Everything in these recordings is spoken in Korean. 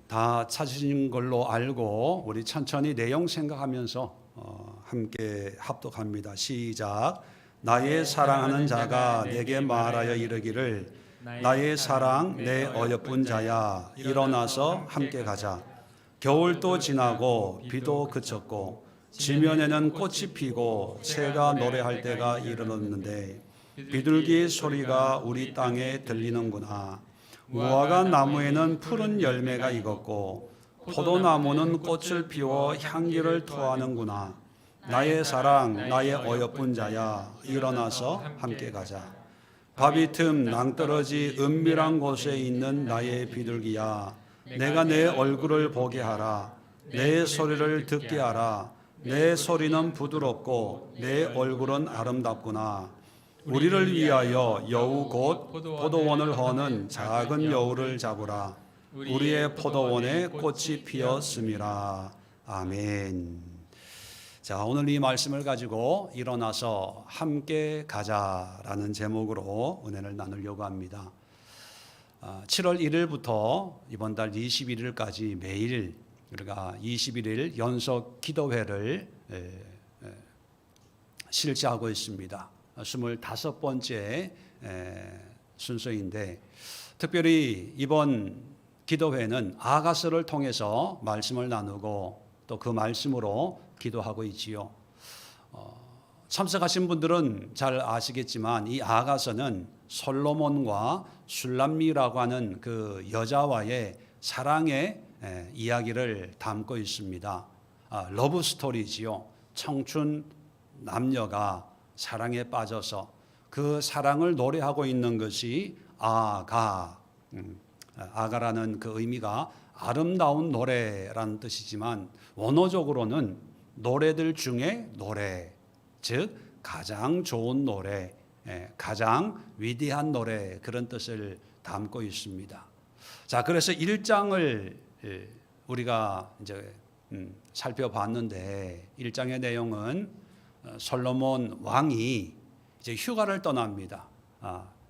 다 찾으신 걸로 알고 우리 천천히 내용 생각하면서 함께 합독합니다. 시작. 나의 사랑하는 자가 내게 말하여 이르기를 나의 사랑 내 어여쁜 자야 일어나서 함께 가자. 겨울도 지나고 비도 그쳤고 지면에는 꽃이 피고 새가 노래할 때가 이르렀는데 비둘기 소리가 우리 땅에 들리는구나. 무화과 나무에는 푸른 열매가 익었고 포도나무는 꽃을 피워 향기를 토하는구나. 나의 사랑 나의 어여쁜 자야 일어나서 함께 가자. 바위 틈 낭떠러지 은밀한 곳에 있는 나의 비둘기야 내가 내 얼굴을 보게 하라. 내 소리를 듣게 하라. 내 소리는 부드럽고 내 얼굴은 아름답구나. 우리를 위하여 여우 곧 포도원을 허는 작은 여우를 잡으라. 우리의 포도원에 꽃이 피었음이라. 아멘. 자, 오늘 이 말씀을 가지고 일어나서 함께 가자라는 제목으로 은혜를 나누려고 합니다. 7월 1일부터 이번 달 21일까지 매일 우리가 21일 연속 기도회를 실시하고 있습니다. 25번째 순서인데 특별히 이번 기도회는 아가서를 통해서 말씀을 나누고 또 그 말씀으로 기도하고 있지요. 참석하신 분들은 잘 아시겠지만 이 아가서는 솔로몬과 술람미라고 하는 그 여자와의 사랑의 이야기를 담고 있습니다. 러브 스토리지요. 청춘 남녀가 사랑에 빠져서 그 사랑을 노래하고 있는 것이 아가라는 그 의미가 아름다운 노래라는 뜻이지만 원어적으로는 노래들 중에 노래, 즉 가장 좋은 노래, 가장 위대한 노래 그런 뜻을 담고 있습니다. 자, 그래서 1장을 우리가 이제 살펴봤는데 1장의 내용은 솔로몬 왕이 이제 휴가를 떠납니다.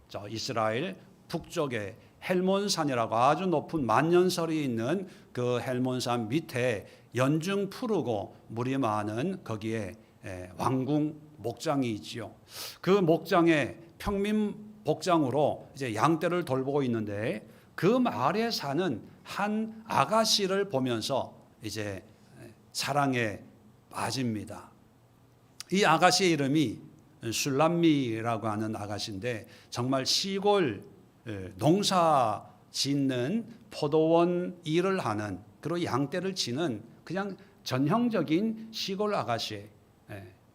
저 이스라엘 북쪽에 헬몬산이라고 아주 높은 만년설이 있는 그 헬몬산 밑에 연중 푸르고 물이 많은 거기에 왕궁 목장이 있지요. 그 목장에 평민 복장으로 이제 양떼를 돌보고 있는데 그 마을에 사는 한 아가씨를 보면서 이제 사랑에 빠집니다. 이 아가씨의 이름이 술람미라고 하는 아가씨인데 정말 시골 농사 짓는 포도원 일을 하는 그리고 양떼를 치는 그냥 전형적인 시골 아가씨.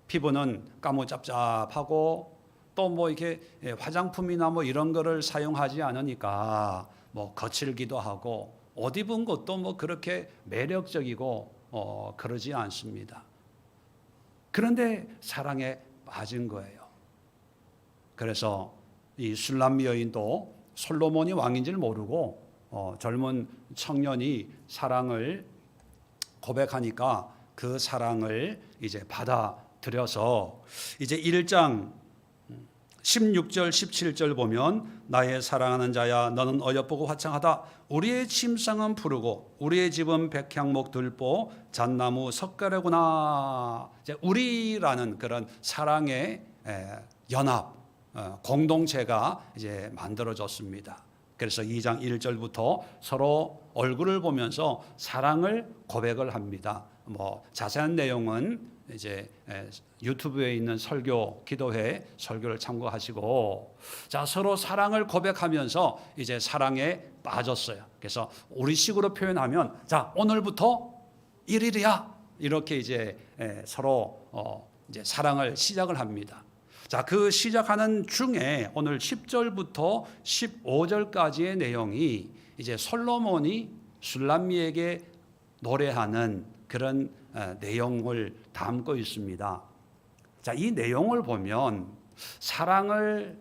피부는 까무잡잡하고 또 뭐 이렇게 화장품이나 뭐 이런 거를 사용하지 않으니까 뭐 거칠기도 하고 옷 입은 것도 뭐 그렇게 매력적이고 그러지 않습니다. 그런데 사랑에 빠진 거예요. 그래서 이 술람미 여인도 솔로몬이 왕인지를 모르고 젊은 청년이 사랑을 고백하니까 그 사랑을 이제 받아들여서 이제 1장 16절 17절 보면 나의 사랑하는 자야 너는 어여쁘고 화창하다. 우리의 침상은 푸르고 우리의 집은 백향목 들보 잣나무 석가래구나. 이제 우리라는 그런 사랑의 연합 공동체가 이제 만들어졌습니다. 그래서 2장 1절부터 서로 얼굴을 보면서 사랑을 고백을 합니다. 뭐 자세한 내용은 이제 유튜브에 있는 설교 기도회 설교를 참고하시고 자 서로 사랑을 고백하면서 이제 사랑에 빠졌어요. 그래서 우리식으로 표현하면 자 오늘부터 1일이야 이렇게 이제 서로 이제 사랑을 시작을 합니다. 자, 그 시작하는 중에 오늘 10절부터 15절까지의 내용이 이제 솔로몬이 술람미에게 노래하는 그런 내용을 담고 있습니다. 자, 이 내용을 보면 사랑을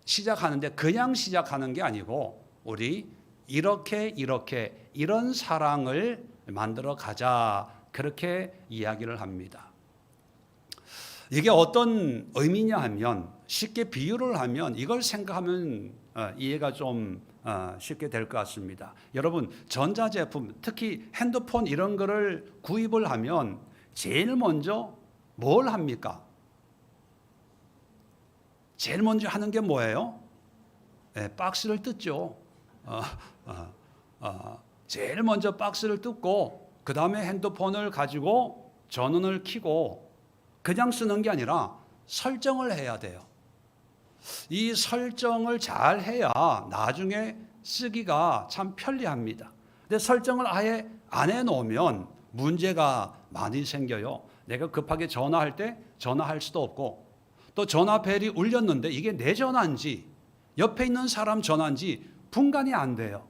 시작하는데 그냥 시작하는 게 아니고 우리 이런 사랑을 만들어 가자 그렇게 이야기를 합니다. 이게 어떤 의미냐 하면 쉽게 비유를 하면 이걸 생각하면 이해가 좀 쉽게 될 것 같습니다. 여러분, 전자제품, 특히 핸드폰 이런 거를 구입을 하면 제일 먼저 뭘 합니까? 제일 먼저 하는 게 뭐예요? 박스를 뜯죠. 제일 먼저 박스를 뜯고 그 다음에 핸드폰을 가지고 전원을 켜고 그냥 쓰는 게 아니라 설정을 해야 돼요. 이 설정을 잘 해야 나중에 쓰기가 참 편리합니다. 근데 설정을 아예 안 해놓으면 문제가 많이 생겨요. 내가 급하게 전화할 때 전화할 수도 없고, 또 전화벨이 울렸는데 이게 내 전화인지 옆에 있는 사람 전화인지 분간이 안 돼요.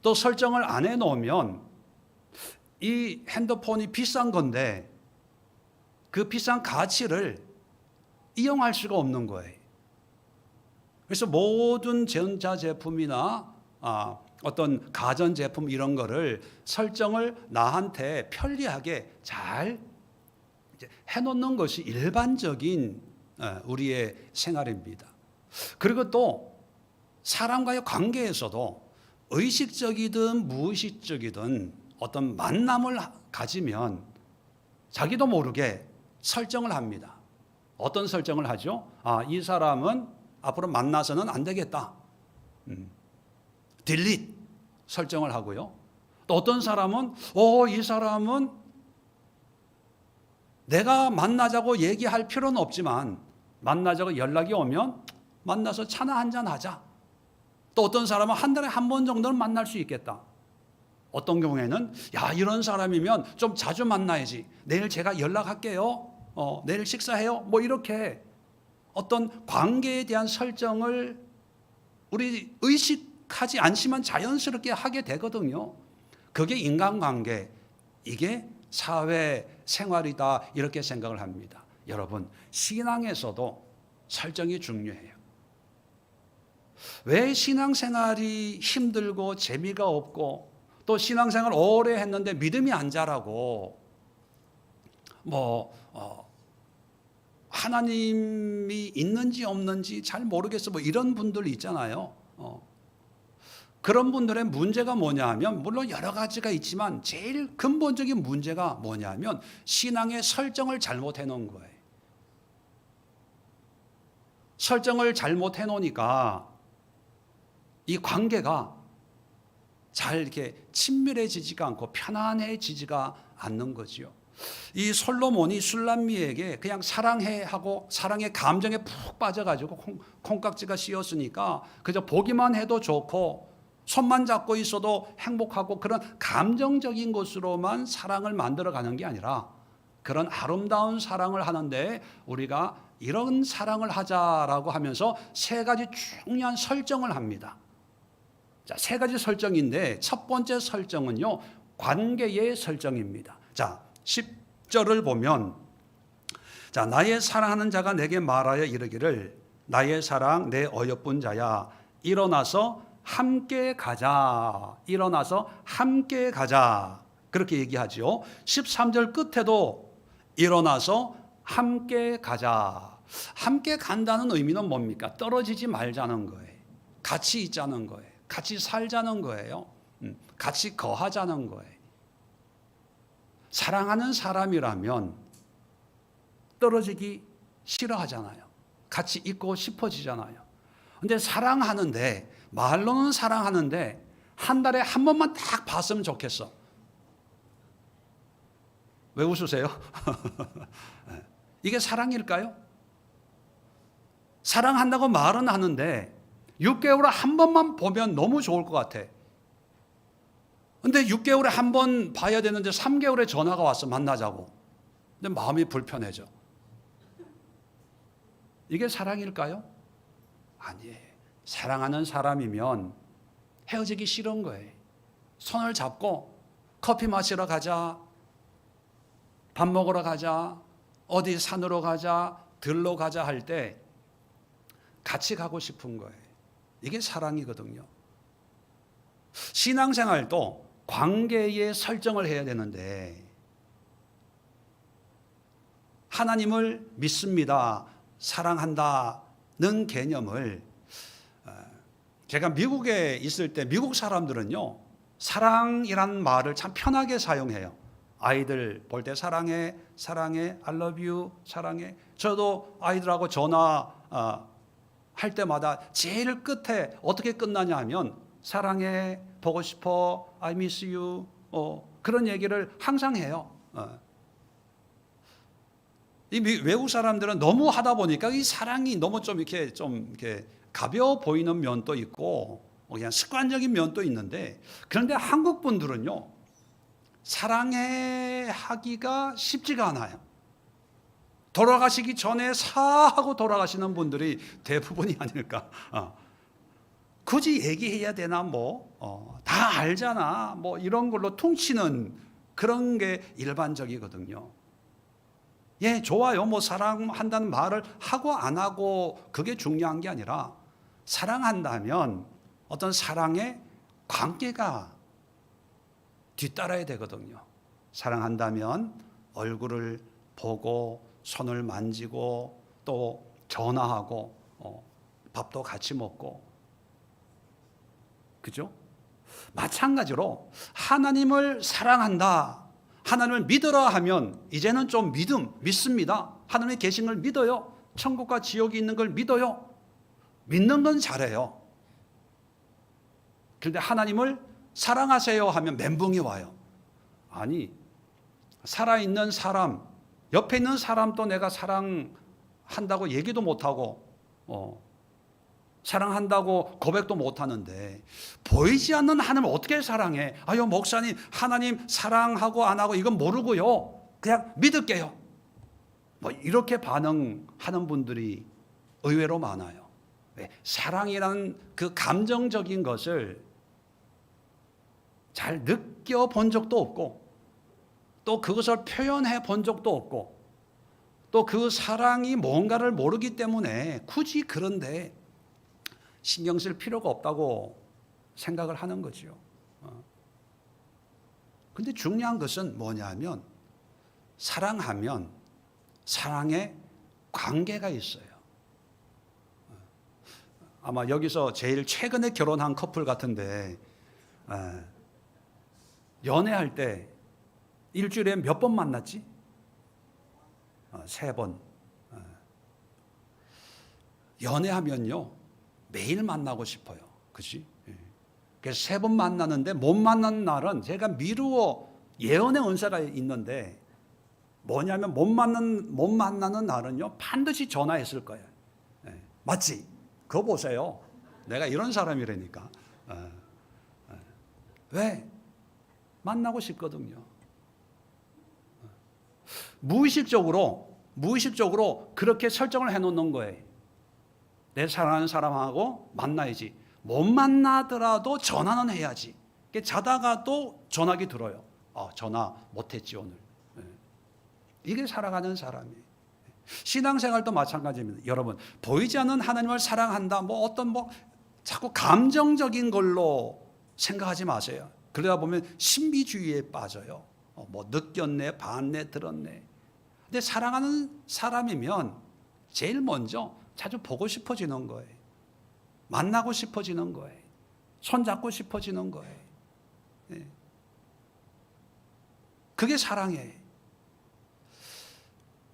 또 설정을 안 해놓으면 이 핸드폰이 비싼 건데 그 비싼 가치를 이용할 수가 없는 거예요. 그래서 모든 전자제품이나 어떤 가전제품 이런 거를 설정을 나한테 편리하게 잘 해놓는 것이 일반적인 우리의 생활입니다. 그리고 또 사람과의 관계에서도 의식적이든 무의식적이든 어떤 만남을 가지면 자기도 모르게 설정을 합니다. 어떤 설정을 하죠? 이 사람은 앞으로 만나서는 안 되겠다. 딜릿 설정을 하고요. 또 어떤 사람은 이 사람은 내가 만나자고 얘기할 필요는 없지만 만나자고 연락이 오면 만나서 차나 한잔 하자. 또 어떤 사람은 한 달에 한 번 정도는 만날 수 있겠다. 어떤 경우에는 이런 사람이면 좀 자주 만나야지. 내일 제가 연락할게요. 내일 식사해요. 뭐 이렇게 어떤 관계에 대한 설정을 우리 의식하지 않지만 자연스럽게 하게 되거든요. 그게 인간관계, 이게 사회 생활이다 이렇게 생각을 합니다. 여러분, 신앙에서도 설정이 중요해요. 왜 신앙생활이 힘들고 재미가 없고 또 신앙생활 오래 했는데 믿음이 안 자라고 하나님이 있는지 없는지 잘 모르겠어 이런 분들 있잖아요. 그런 분들의 문제가 뭐냐 하면 물론 여러 가지가 있지만 제일 근본적인 문제가 뭐냐 하면 신앙의 설정을 잘못해 놓은 거예요. 설정을 잘못해 놓으니까 이 관계가 잘 이렇게 친밀해지지가 않고 편안해지지가 않는 거지요. 이 솔로몬이 술람미에게 그냥 사랑해 하고 사랑의 감정에 푹 빠져가지고 콩깍지가 씌었으니까 그저 보기만 해도 좋고 손만 잡고 있어도 행복하고 그런 감정적인 것으로만 사랑을 만들어가는 게 아니라 그런 아름다운 사랑을 하는데 우리가 이런 사랑을 하자라고 하면서 세 가지 중요한 설정을 합니다. 자, 세 가지 설정인데 첫 번째 설정은요, 관계의 설정입니다. 자, 10절을 보면 나의 사랑하는 자가 내게 말하여 이르기를 나의 사랑 내 어여쁜 자야 일어나서 함께 가자. 일어나서 함께 가자. 그렇게 얘기하죠. 13절 끝에도 일어나서 함께 가자. 함께 간다는 의미는 뭡니까? 떨어지지 말자는 거예요. 같이 있자는 거예요. 같이 살자는 거예요. 같이 거하자는 거예요. 사랑하는 사람이라면 떨어지기 싫어하잖아요. 같이 있고 싶어지잖아요. 근데 사랑하는데 말로는 사랑하는데 한 달에 한 번만 딱 봤으면 좋겠어. 왜 웃으세요? 이게 사랑일까요? 사랑한다고 말은 하는데 6개월에 한 번만 보면 너무 좋을 것 같아. 근데 6개월에 한 번 봐야 되는데 3개월에 전화가 왔어. 만나자고. 근데 마음이 불편해져. 이게 사랑일까요? 아니에요. 사랑하는 사람이면 헤어지기 싫은 거예요. 손을 잡고 커피 마시러 가자, 밥 먹으러 가자, 어디 산으로 가자, 들로 가자 할 때 같이 가고 싶은 거예요. 이게 사랑이거든요. 신앙생활도 관계에 설정을 해야 되는데 하나님을 믿습니다, 사랑한다는 개념을 제가 미국에 있을 때 미국 사람들은요, 사랑이란 말을 참 편하게 사용해요. 아이들 볼 때 사랑해, 사랑해, I love you, 사랑해. 저도 아이들하고 전화 할 때마다 제일 끝에 어떻게 끝나냐 하면 사랑해, 보고 싶어, I miss you, 그런 얘기를 항상 해요. 이 외국 사람들은 너무 하다 보니까 이 사랑이 너무 좀 이렇게 가벼워 보이는 면도 있고 그냥 습관적인 면도 있는데, 그런데 한국 분들은요, 사랑해 하기가 쉽지가 않아요. 돌아가시기 전에 사하고 돌아가시는 분들이 대부분이 아닐까. 굳이 얘기해야 되나 다 알잖아 이런 걸로 퉁치는 그런 게 일반적이거든요. 예, 좋아요. 사랑한다는 말을 하고 안 하고 그게 중요한 게 아니라, 사랑한다면 어떤 사랑의 관계가 뒤따라야 되거든요. 사랑한다면 얼굴을 보고 손을 만지고 또 전화하고 밥도 같이 먹고, 그죠? 마찬가지로 하나님을 사랑한다, 하나님을 믿으라 하면 이제는 좀 믿습니다. 하나님의 계신 걸 믿어요. 천국과 지옥이 있는 걸 믿어요. 믿는 건 잘해요. 그런데 하나님을 사랑하세요 하면 멘붕이 와요. 아니, 살아있는 사람, 옆에 있는 사람도 내가 사랑한다고 얘기도 못하고 사랑한다고 고백도 못하는데 보이지 않는 하나님을 어떻게 사랑해? 아유, 목사님, 하나님 사랑하고 안 하고 이건 모르고요, 그냥 믿을게요. 이렇게 반응하는 분들이 의외로 많아요. 왜? 사랑이라는 그 감정적인 것을 잘 느껴본 적도 없고, 또 그것을 표현해 본 적도 없고, 또 그 사랑이 뭔가를 모르기 때문에 굳이 그런데 신경 쓸 필요가 없다고 생각을 하는 거죠. 근데 중요한 것은 뭐냐면, 사랑하면 사랑의 관계가 있어요. 아마 여기서 제일 최근에 결혼한 커플 같은데, 연애할 때 일주일에 몇 번 만났지? 3번. 연애하면요, 매일 만나고 싶어요. 그치? 그래서 3번 만나는데 못 만나는 날은 제가 미루어 예언의 은사가 있는데, 뭐냐면 못 만나는 날은요, 반드시 전화했을 거예요. 맞지? 그거 보세요. 내가 이런 사람이라니까. 왜? 만나고 싶거든요. 무의식적으로 그렇게 설정을 해놓는 거예요. 내 사랑하는 사람하고 만나야지. 못 만나더라도 전화는 해야지. 자다가도 전화기 들어요. 전화 못했지 오늘. 이게 살아가는 사람이에요. 신앙생활도 마찬가지입니다. 여러분, 보이지 않는 하나님을 사랑한다, 자꾸 감정적인 걸로 생각하지 마세요. 그러다 보면 신비주의에 빠져요. 느꼈네, 봤네, 들었네. 근데 사랑하는 사람이면 제일 먼저 자주 보고 싶어지는 거예요. 만나고 싶어지는 거예요. 손잡고 싶어지는 거예요. 그게 사랑이에요.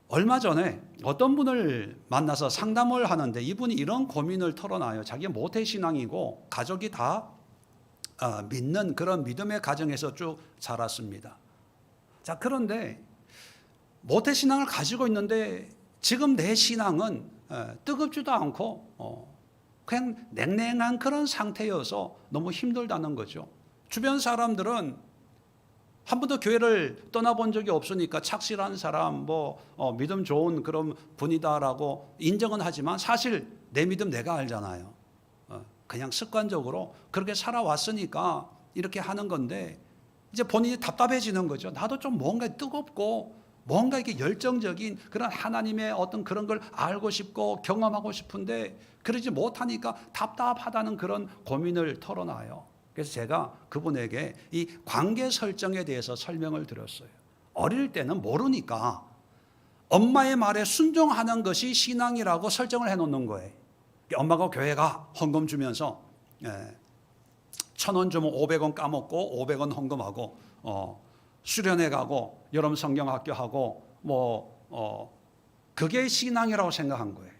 얼마 전에 어떤 분을 만나서 상담을 하는데, 이분이 이런 고민을 털어놔요. 자기가 모태신앙이고 가족이 다 믿는 그런 믿음의 가정에서 쭉 자랐습니다. 자, 그런데 모태신앙을 가지고 있는데 지금 내 신앙은 뜨겁지도 않고 그냥 냉랭한 그런 상태여서 너무 힘들다는 거죠. 주변 사람들은 한 번도 교회를 떠나본 적이 없으니까 착실한 사람, 믿음 좋은 그런 분이다라고 인정은 하지만, 사실 내 믿음 내가 알잖아요. 그냥 습관적으로 그렇게 살아왔으니까 이렇게 하는 건데, 이제 본인이 답답해지는 거죠. 나도 좀 뭔가 뜨겁고 뭔가 이렇게 열정적인 그런 하나님의 어떤 그런 걸 알고 싶고 경험하고 싶은데 그러지 못하니까 답답하다는 그런 고민을 털어놔요. 그래서 제가 그분에게 이 관계 설정에 대해서 설명을 드렸어요. 어릴 때는 모르니까 엄마의 말에 순종하는 것이 신앙이라고 설정을 해놓는 거예요. 엄마가 교회 가 헌금 주면서 1,000원 주면 500원 까먹고 500원 헌금하고 수련회 가고 여름 성경학교 하고 그게 신앙이라고 생각한 거예요.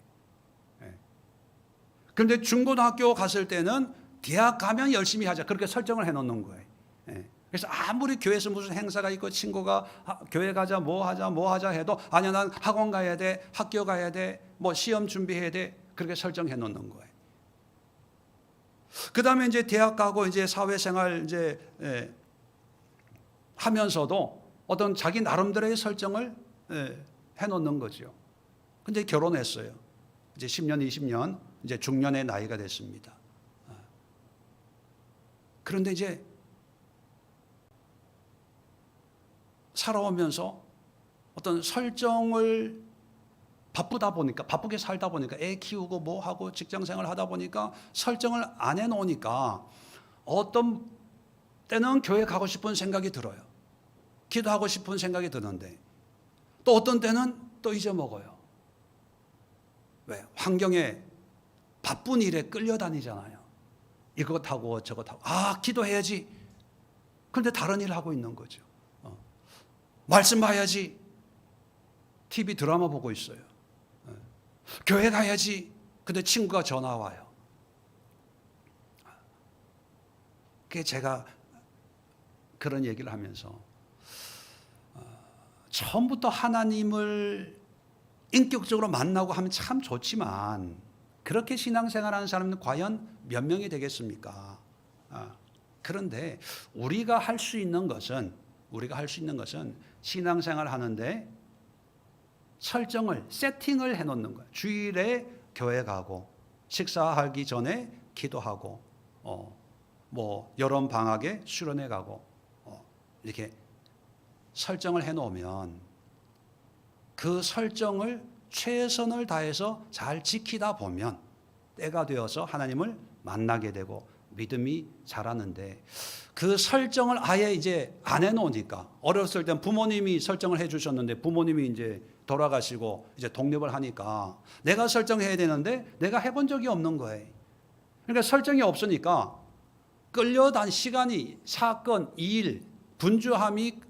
그런데 중고등학교 갔을 때는 대학 가면 열심히 하자 그렇게 설정을 해놓는 거예요. 그래서 아무리 교회에서 무슨 행사가 있고 친구가 교회 가자 뭐 하자 해도 아니야 난 학원 가야 돼 학교 가야 돼 시험 준비해야 돼 그렇게 설정해 놓는 거예요. 그 다음에 이제 대학 가고 이제 사회생활 이제 하면서도 어떤 자기 나름대로의 설정을 해 놓는 거죠. 근데 결혼했어요. 이제 10년, 20년 이제 중년의 나이가 됐습니다. 그런데 이제 살아오면서 어떤 설정을 바쁘게 살다 보니까 애 키우고 뭐 하고 직장 생활 하다 보니까 설정을 안 해놓으니까 어떤 때는 교회 가고 싶은 생각이 들어요. 기도하고 싶은 생각이 드는데 또 어떤 때는 또 잊어먹어요. 왜? 환경에 바쁜 일에 끌려다니잖아요. 이것 하고 저것 하고 기도해야지. 그런데 다른 일을 하고 있는 거죠. 말씀 봐야지. TV 드라마 보고 있어요. 교회 가야지. 근데 친구가 전화 와요. 그게 제가 그런 얘기를 하면서 처음부터 하나님을 인격적으로 만나고 하면 참 좋지만 그렇게 신앙생활하는 사람은 과연 몇 명이 되겠습니까? 그런데 우리가 할 수 있는 것은 신앙생활 하는데 설정을 세팅을 해놓는 거예요. 주일에 교회 가고 식사하기 전에 기도하고 여름 방학에 수련회 가고 이렇게 설정을 해놓으면 그 설정을 최선을 다해서 잘 지키다 보면 때가 되어서 하나님을 만나게 되고 믿음이 자라는데 그 설정을 아예 이제 안 해놓으니까 어렸을 땐 부모님이 설정을 해주셨는데 부모님이 이제 돌아가시고 이제 독립을 하니까 내가 설정해야 되는데 내가 해본 적이 없는 거예요. 그러니까 설정이 없으니까 끌려다니 시간이 사건, 일, 분주함이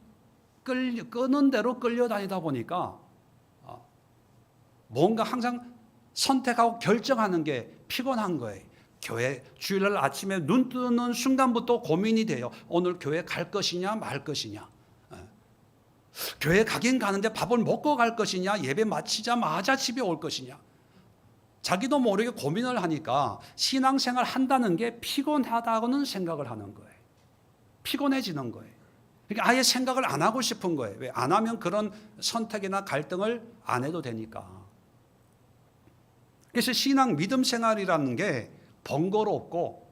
끄는 대로 끌려다니다 보니까 뭔가 항상 선택하고 결정하는 게 피곤한 거예요. 교회 주일날 아침에 눈 뜨는 순간부터 고민이 돼요. 오늘 교회 갈 것이냐 말 것이냐. 교회 가긴 가는데 밥을 먹고 갈 것이냐 예배 마치자마자 집에 올 것이냐. 자기도 모르게 고민을 하니까 신앙생활 한다는 게 피곤하다고는 생각을 하는 거예요. 피곤해지는 거예요. 그러니까 아예 생각을 안 하고 싶은 거예요. 왜? 안 하면 그런 선택이나 갈등을 안 해도 되니까. 그래서 신앙 믿음 생활이라는 게 번거롭고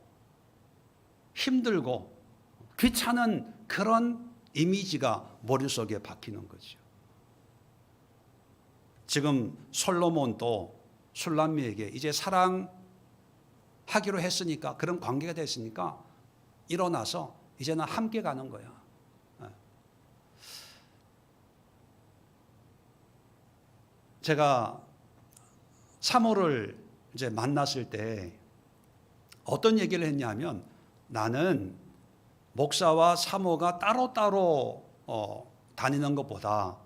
힘들고 귀찮은 그런 이미지가 머릿속에 박히는 거죠. 지금 솔로몬도 술람미에게 이제 사랑하기로 했으니까 그런 관계가 됐으니까 일어나서 이제는 함께 가는 거야. 제가 사모를 이제 만났을 때 어떤 얘기를 했냐면 나는 목사와 사모가 따로따로 다니는 것보다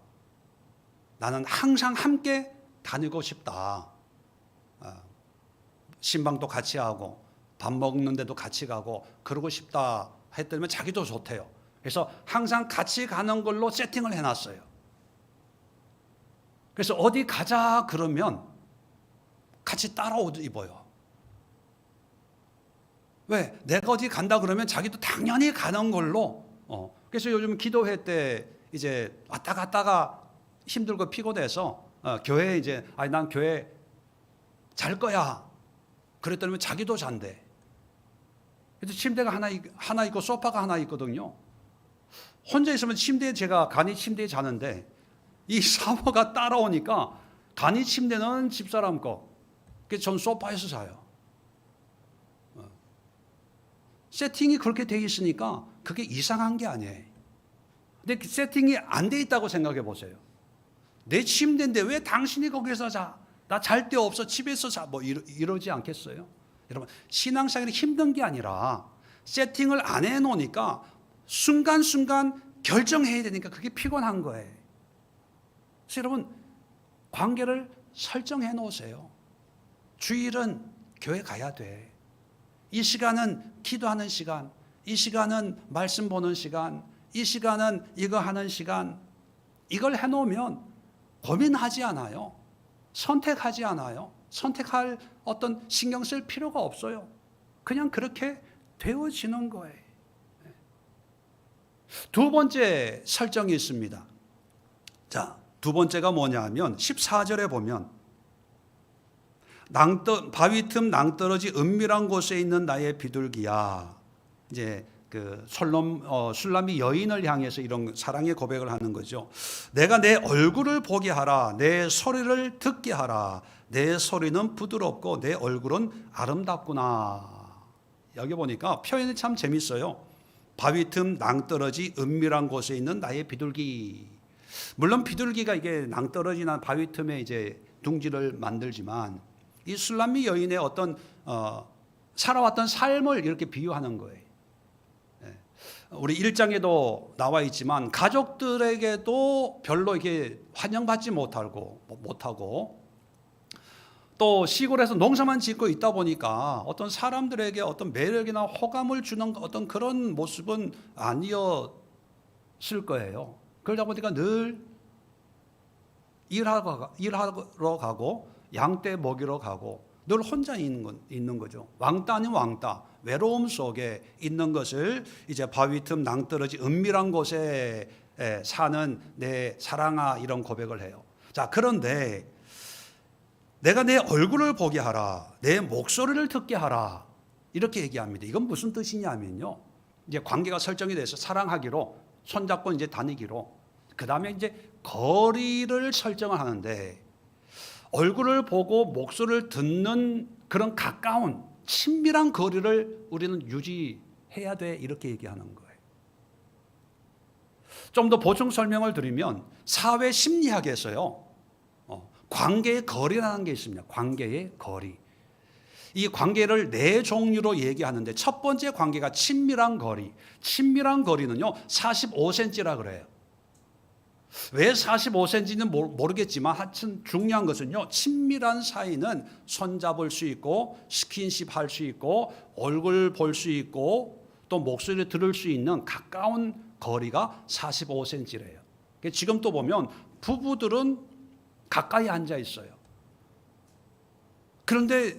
나는 항상 함께 다니고 싶다. 신방도 같이 하고 밥 먹는 데도 같이 가고 그러고 싶다 했더니 자기도 좋대요. 그래서 항상 같이 가는 걸로 세팅을 해놨어요. 그래서 어디 가자 그러면 같이 따라 옷 입어요. 왜? 내가 어디 간다 그러면 자기도 당연히 가는 걸로. 그래서 요즘 기도회 때 이제 왔다 갔다가 힘들고 피곤해서 교회에 이제 난 교회 잘 거야. 그랬더니 자기도 잔대. 그래서 침대가 하나 있고 소파가 하나 있거든요. 혼자 있으면 제가 간이 침대에 자는데 이 사모가 따라오니까 간이 침대는 집사람 거. 그래서 전 소파에서 자요. 세팅이 그렇게 돼 있으니까 그게 이상한 게 아니에요. 근데 그 세팅이 안 돼 있다고 생각해 보세요. 내 침대인데 왜 당신이 거기서 자? 나 잘 데 없어 집에서 자. 뭐 이러지 않겠어요? 여러분, 신앙생활이 힘든 게 아니라 세팅을 안 해놓으니까 순간순간 결정해야 되니까 그게 피곤한 거예요. 그래서 여러분, 관계를 설정해 놓으세요. 주일은 교회 가야 돼. 이 시간은 기도하는 시간, 이 시간은 말씀 보는 시간, 이 시간은 이거 하는 시간. 이걸 해놓으면 고민하지 않아요. 선택하지 않아요. 선택할 어떤 신경 쓸 필요가 없어요. 그냥 그렇게 되어지는 거예요. 두 번째 설정이 있습니다. 자, 두 번째가 뭐냐 하면 14절에 보면 바위 틈 낭떠러지 은밀한 곳에 있는 나의 비둘기야. 이제 그 술람이 여인을 향해서 이런 사랑의 고백을 하는 거죠. 내가 내 얼굴을 보게 하라. 내 소리를 듣게 하라. 내 소리는 부드럽고 내 얼굴은 아름답구나. 여기 보니까 표현이 참 재밌어요. 바위 틈 낭떠러지 은밀한 곳에 있는 나의 비둘기. 물론 비둘기가 이게 낭떠러지나 바위 틈에 이제 둥지를 만들지만 이 술람미 여인의 어떤 살아왔던 삶을 이렇게 비유하는 거예요. 우리 1장에도 나와 있지만 가족들에게도 별로 이게 환영받지 못하고 또 시골에서 농사만 짓고 있다 보니까 어떤 사람들에게 어떤 매력이나 호감을 주는 어떤 그런 모습은 아니었을 거예요. 그러다 보니까 늘 일하러 가고 양떼 먹이러 가고 늘 혼자 있는 거죠. 왕따 아닌 왕따, 외로움 속에 있는 것을 이제 바위 틈 낭떠러지 은밀한 곳에 사는 내 사랑아 이런 고백을 해요. 자, 그런데 내가 내 얼굴을 보게 하라, 내 목소리를 듣게 하라 이렇게 얘기합니다. 이건 무슨 뜻이냐면요, 이제 관계가 설정이 돼서 사랑하기로 손잡고 이제 다니기로, 그 다음에 이제 거리를 설정을 하는데 얼굴을 보고 목소리를 듣는 그런 가까운 친밀한 거리를 우리는 유지해야 돼 이렇게 얘기하는 거예요. 좀 더 보충 설명을 드리면 사회 심리학에서요, 관계의 거리라는 게 있습니다. 관계의 거리. 이 관계를 네 종류로 얘기하는데 첫 번째 관계가 친밀한 거리. 친밀한 거리는요 45cm라 그래요. 왜 45cm는 모르겠지만 하여튼 중요한 것은요, 친밀한 사이는 손잡을 수 있고 스킨십 할 수 있고 얼굴 볼 수 있고 또 목소리 들을 수 있는 가까운 거리가 45cm래요. 지금 또 보면 부부들은 가까이 앉아 있어요. 그런데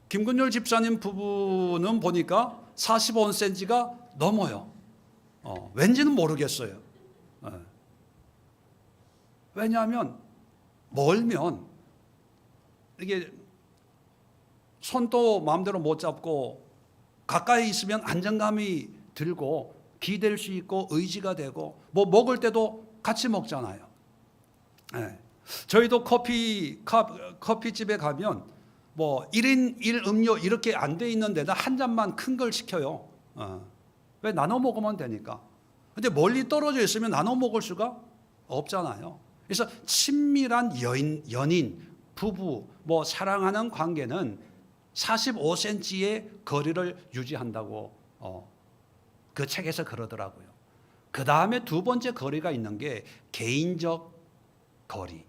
김근열 집사님 부부는 보니까 45cm가 넘어요. 왠지는 모르겠어요. 왜냐하면 멀면 이게 손도 마음대로 못 잡고 가까이 있으면 안정감이 들고 기댈 수 있고 의지가 되고 뭐 먹을 때도 같이 먹잖아요. 저희도 커피집에 가면 뭐 1인 1음료 이렇게 안 돼 있는 데다 한 잔만 큰 걸 시켜요. 왜? 나눠 먹으면 되니까. 근데 멀리 떨어져 있으면 나눠 먹을 수가 없잖아요. 그래서 친밀한 연인, 부부, 뭐 사랑하는 관계는 45cm의 거리를 유지한다고 그 책에서 그러더라고요. 그 다음에 두 번째 거리가 있는 게 개인적 거리.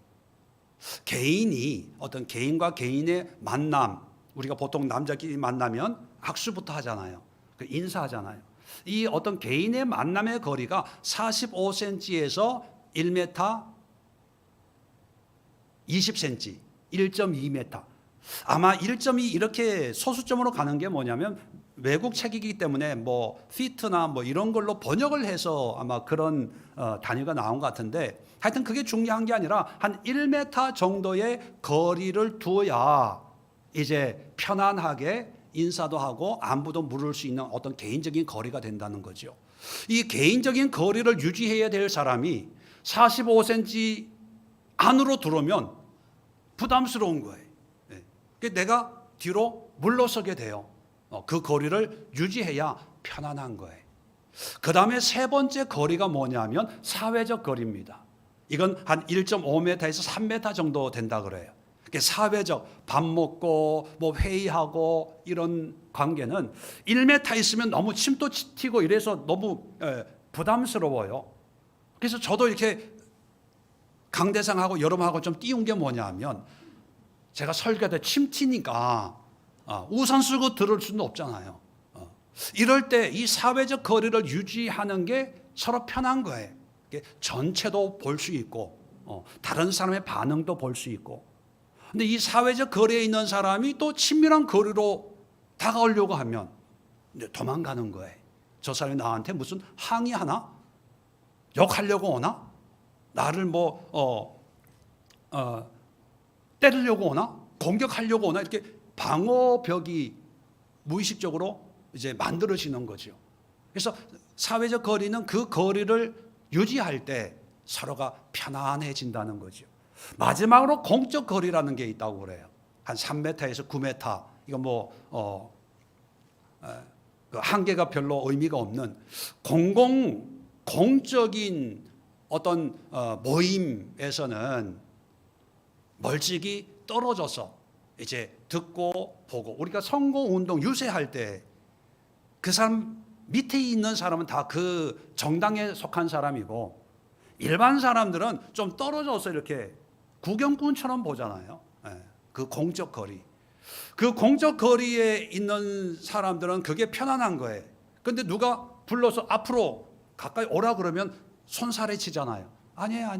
개인이 어떤 개인과 개인의 만남, 우리가 보통 남자끼리 만나면 악수부터 하잖아요. 인사하잖아요. 이 어떤 개인의 만남의 거리가 45cm에서 1m 20cm, 1.2m. 아마 1.2 이렇게 소수점으로 가는 게 뭐냐면 외국 책이기 때문에 뭐 피트나 뭐 이런 걸로 번역을 해서 아마 그런 단위가 나온 것 같은데, 하여튼 그게 중요한 게 아니라 한 1m 정도의 거리를 두어야 이제 편안하게 인사도 하고 안부도 물을 수 있는 어떤 개인적인 거리가 된다는 거죠. 이 개인적인 거리를 유지해야 될 사람이 45cm 안으로 들어오면 부담스러운 거예요. 내가 뒤로 물러서게 돼요. 그 거리를 유지해야 편안한 거예요. 그 다음에 세 번째 거리가 뭐냐면 사회적 거리입니다. 이건 한 1.5m에서 3m 정도 된다 그래요. 사회적 밥 먹고 뭐 회의하고 이런 관계는 1m 있으면 너무 침도 튀고 이래서 너무 부담스러워요. 그래서 저도 이렇게 강대상하고 여러분하고 좀 띄운 게 뭐냐면 제가 설교 때 침 튀니까 우산 쓰고 들을 수는 없잖아요. 이럴 때 이 사회적 거리를 유지하는 게 서로 편한 거예요. 전체도 볼 수 있고 다른 사람의 반응도 볼 수 있고. 근데 이 사회적 거리에 있는 사람이 또 친밀한 거리로 다가오려고 하면 이제 도망가는 거예요. 저 사람이 나한테 무슨 항의하나? 욕하려고 오나? 나를 때리려고 오나? 공격하려고 오나? 이렇게 방어벽이 무의식적으로 이제 만들어지는 거죠. 그래서 사회적 거리는 그 거리를 유지할 때 서로가 편안해진다는 거죠. 마지막으로 공적 거리라는 게 있다고 그래요. 한 3m에서 9m. 이거 그 한계가 별로 의미가 없는 공적인 어떤 모임에서는 멀찍이 떨어져서 이제 듣고 보고, 우리가 선거운동 유세할 때 그 사람 밑에 있는 사람은 다 그 정당에 속한 사람이고 일반 사람들은 좀 떨어져서 이렇게 구경꾼처럼 보잖아요. 그 공적 거리. 그 공적 거리에 있는 사람들은 그게 편안한 거예요. 근데 누가 불러서 앞으로 가까이 오라 그러면 손살에 치잖아요. 아니에요.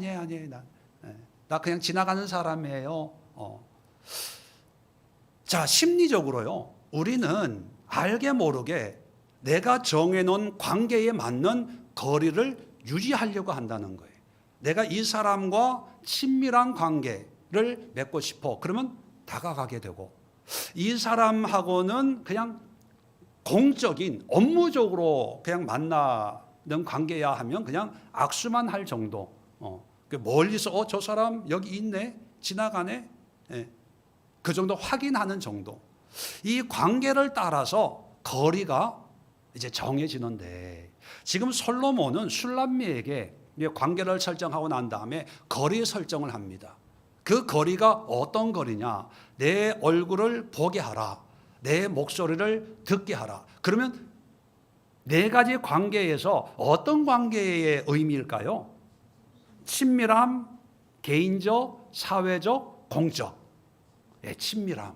나 그냥 지나가는 사람이에요. 자, 심리적으로요. 우리는 알게 모르게 내가 정해놓은 관계에 맞는 거리를 유지하려고 한다는 거예요. 내가 이 사람과 친밀한 관계를 맺고 싶어. 그러면 다가가게 되고, 이 사람하고는 그냥 공적인 업무적으로 그냥 만나는 관계야 하면 그냥 악수만 할 정도. 멀리서 저 사람 여기 있네, 지나가네, 그 정도 확인하는 정도. 이 관계를 따라서 거리가 이제 정해지는데, 지금 솔로몬은 슐람미에게 관계를 설정하고 난 다음에 거리 설정을 합니다. 그 거리가 어떤 거리냐? 내 얼굴을 보게 하라. 내 목소리를 듣게 하라. 그러면 네 가지 관계에서 어떤 관계의 의미일까요? 친밀함, 개인적, 사회적, 공적. 친밀함.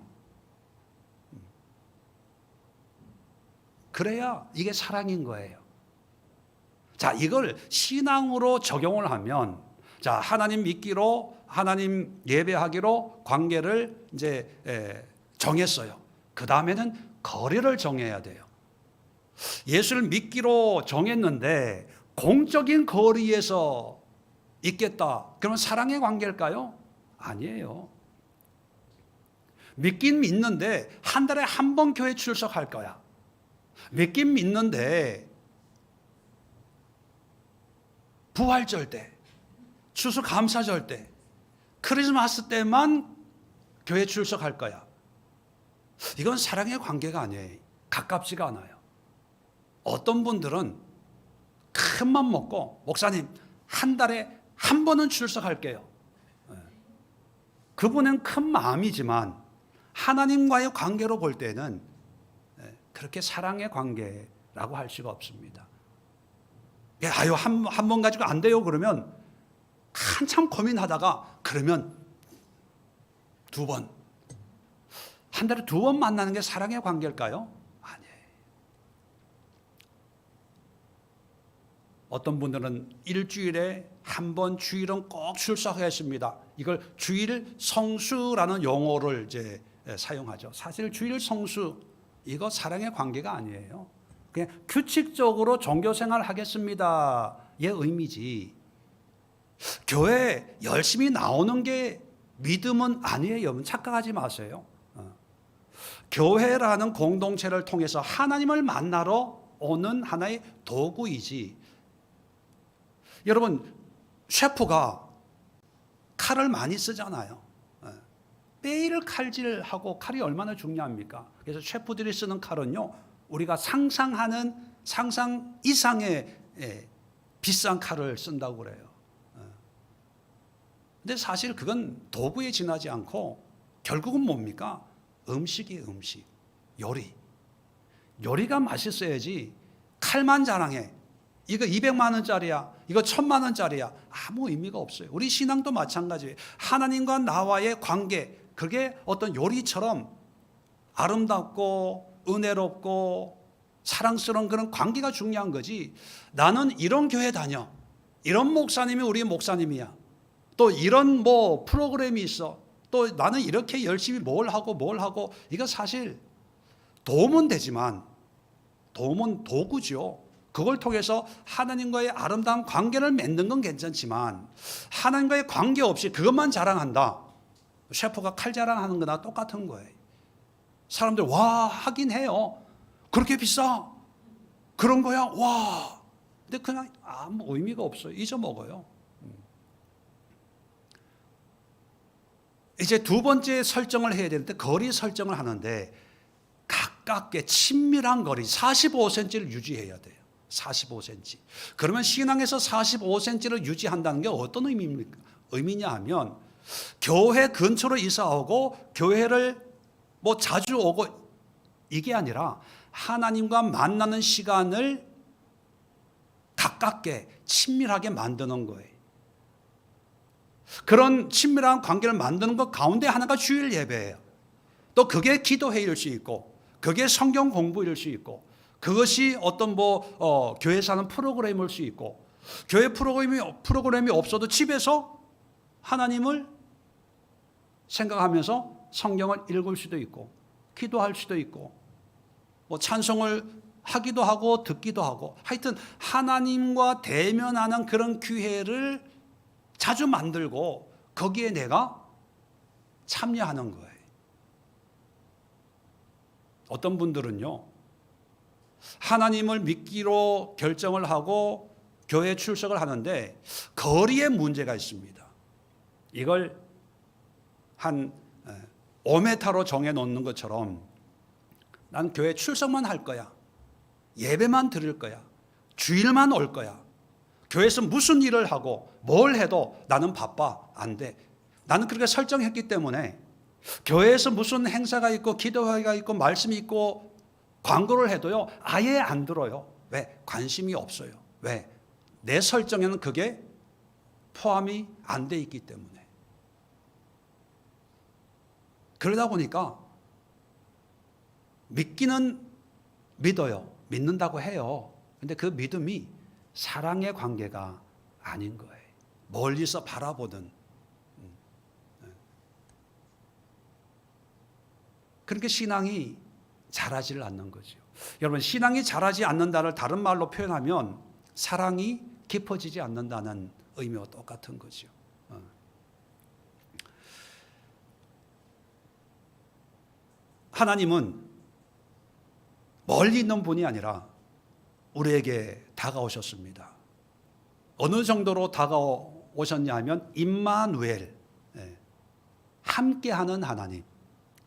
그래야 이게 사랑인 거예요. 자, 이걸 신앙으로 적용을 하면, 자, 하나님 믿기로, 하나님 예배하기로 관계를 이제 정했어요. 그 다음에는 거리를 정해야 돼요. 예수를 믿기로 정했는데 공적인 거리에서 있겠다. 그러면 사랑의 관계일까요? 아니에요. 믿긴 믿는데 한 달에 한 번 교회 출석할 거야. 믿긴 믿는데 부활절 때, 추수감사절 때, 크리스마스 때만 교회 출석할 거야. 이건 사랑의 관계가 아니에요. 가깝지가 않아요. 어떤 분들은 큰 맘 먹고, 목사님 한 달에 한 번은 출석할게요. 그분은 큰 마음이지만 하나님과의 관계로 볼 때는 그렇게 사랑의 관계라고 할 수가 없습니다. 아유, 한 번 가지고 안 돼요 그러면 한참 고민하다가, 그러면 두 번, 한 달에 두 번 만나는 게 사랑의 관계일까요? 아니에요. 어떤 분들은 일주일에 한 번 주일은 꼭 출석하겠습니다. 이걸 주일 성수라는 용어를 이제 사용하죠. 사실 주일 성수, 이거 사랑의 관계가 아니에요. 그냥 규칙적으로 종교생활 하겠습니다의 의미지, 교회 열심히 나오는 게 믿음은 아니에요. 여러분 착각하지 마세요. 교회라는 공동체를 통해서 하나님을 만나러 오는 하나의 도구이지. 여러분, 셰프가 칼을 많이 쓰잖아요. 매일 칼질하고, 칼이 얼마나 중요합니까? 그래서 셰프들이 쓰는 칼은요, 우리가 상상하는 상상 이상의 비싼 칼을 쓴다고 그래요. 근데 사실 그건 도구에 지나지 않고 결국은 뭡니까? 음식이 요리. 요리가 맛있어야지 칼만 자랑해. 이거 200만 원짜리야. 이거 1000만 원짜리야. 아무 의미가 없어요. 우리 신앙도 마찬가지예요. 하나님과 나와의 관계, 그게 어떤 요리처럼 아름답고 은혜롭고 사랑스러운 그런 관계가 중요한 거지. 나는 이런 교회 다녀. 이런 목사님이 우리 목사님이야. 또 이런 뭐 프로그램이 있어. 또 나는 이렇게 열심히 뭘 하고 이거 사실 도움은 되지만 도움은 도구죠. 그걸 통해서 하나님과의 아름다운 관계를 맺는 건 괜찮지만 하나님과의 관계 없이 그것만 자랑한다. 셰프가 칼 자랑하는 거나 똑같은 거예요. 사람들 와 하긴 해요. 그렇게 비싸? 그런 거야? 와. 근데 그냥 아무 의미가 없어요. 잊어먹어요. 이제 두 번째 설정을 해야 되는데 거리 설정을 하는데 가깝게 친밀한 거리 45cm를 유지해야 돼요. 45cm. 그러면 신앙에서 45cm를 유지한다는 게 어떤 의미냐 하면 교회 근처로 이사오고 교회를 뭐 자주 오고 이게 아니라 하나님과 만나는 시간을 가깝게 친밀하게 만드는 거예요. 그런 친밀한 관계를 만드는 것 가운데 하나가 주일 예배예요. 또 그게 기도회일 수 있고 그게 성경 공부일 수 있고 그것이 어떤 교회에서 하는 프로그램일 수 있고 교회 프로그램이 없어도 집에서 하나님을 생각하면서 성경을 읽을 수도 있고 기도할 수도 있고 뭐 찬송을 하기도 하고 듣기도 하고 하여튼 하나님과 대면하는 그런 기회를 자주 만들고 거기에 내가 참여하는 거예요. 어떤 분들은요, 하나님을 믿기로 결정을 하고 교회 출석을 하는데 거리에 문제가 있습니다. 이걸 한 5m로 정해놓는 것처럼 난 교회 출석만 할 거야. 예배만 드릴 거야. 주일만 올 거야. 교회에서 무슨 일을 하고 뭘 해도 나는 바빠. 안 돼. 나는 그렇게 설정했기 때문에 교회에서 무슨 행사가 있고 기도회가 있고 말씀이 있고 광고를 해도요 아예 안 들어요. 왜? 관심이 없어요. 왜? 내 설정에는 그게 포함이 안 돼 있기 때문에. 그러다 보니까 믿기는 믿어요. 믿는다고 해요. 근데 그 믿음이 사랑의 관계가 아닌 거예요. 멀리서 바라보는. 그렇게 신앙이 자라지를 않는 거죠. 여러분, 신앙이 자라지 않는다를 다른 말로 표현하면 사랑이 깊어지지 않는다는 의미와 똑같은 거죠. 하나님은 멀리 있는 분이 아니라 우리에게 다가오셨습니다. 어느 정도로 다가오셨냐 하면 임마누엘, 함께하는 하나님.